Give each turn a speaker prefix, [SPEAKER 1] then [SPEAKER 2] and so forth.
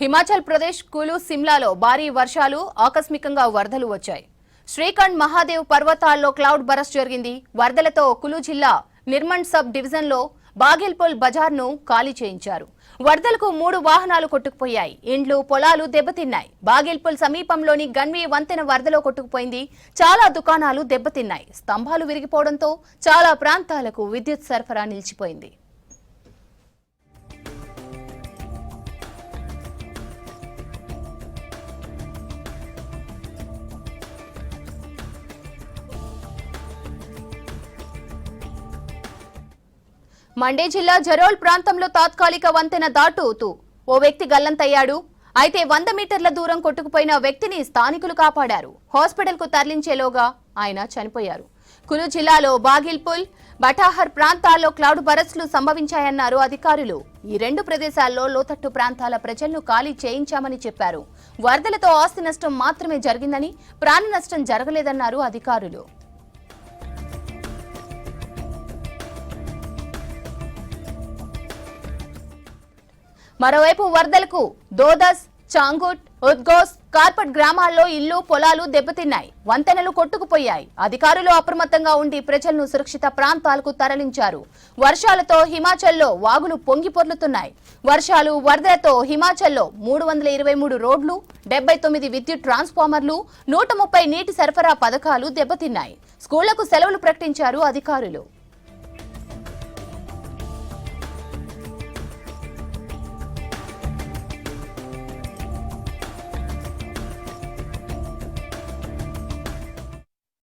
[SPEAKER 1] హిమాచల్ ప్రదేశ్ కులు సిమ్లాలో భారీ వర్షాలు ఆకస్మికంగా వరదలు వచ్చాయి. శ్రీకండ్ మహాదేవ్ పర్వతాల్లో క్లౌడ్ బరస్ట్ జరిగింది. వరదలతో కులు జిల్లా నిర్మణ్ సబ్ డివిజన్లో బాగిల్పుల్ బజార్ను ఖాళీ చేయించారు. వరదలకు 3 వాహనాలు కొట్టుకుపోయాయి. ఇండ్లు, పొలాలు దెబ్బతిన్నాయి. బాగిల్పుల్ సమీపంలోని గన్వి వంతెన వరదలో కొట్టుకుపోయింది. చాలా దుకాణాలు దెబ్బతిన్నాయి. స్తంభాలు విరిగిపోవడంతో చాలా ప్రాంతాలకు విద్యుత్ సరఫరా నిలిచిపోయింది. మండే జిల్లా జరోల్ ప్రాంతంలో తాత్కాలిక వంతెన దాటుతూ ఓ వ్యక్తి గల్లంతయ్యాడు. అయితే 100 మీటర్ల దూరం కొట్టుకుపోయిన వ్యక్తిని స్థానికులు కాపాడారు. హాస్పిటల్కు తరలించేలోగా ఆయన చనిపోయారు. కులు జిల్లాలో బాగిల్పుల్, బటాహర్ ప్రాంతాల్లో క్లౌడ్ బరస్ట్లు సంభవించాయన్నారు అధికారులు. ఈ 2 ప్రదేశాల్లో లోతట్టు ప్రాంతాల ప్రజలను ఖాళీ చేయించామని చెప్పారు. వరదలతో ఆస్తి నష్టం మాత్రమే జరిగిందని, ప్రాణ నష్టం జరగలేదన్నారు అధికారులు. మరోవైపు వరదలకు దోదస్, చాంగుట్, ఉద్గోస్, కార్పట్ గ్రామాల్లో ఇల్లు, పొలాలు దెబ్బతిన్నాయి. వంతెనలు కొట్టుకుపోయాయి. అధికారులు అప్రమత్తంగా ఉండి ప్రజలను సురక్షిత ప్రాంతాలకు తరలించారు. వర్షాలతో హిమాచల్లో వాగులు పొంగి పొర్లుతున్నాయి. వర్షాలు, వరదలతో హిమాచల్లో 323 రోడ్లు, 79 విద్యుత్ ట్రాన్స్ఫార్మర్లు, 130 నీటి సరఫరా పథకాలు దెబ్బతిన్నాయి. స్కూళ్లకు సెలవులు ప్రకటించారు అధికారులు.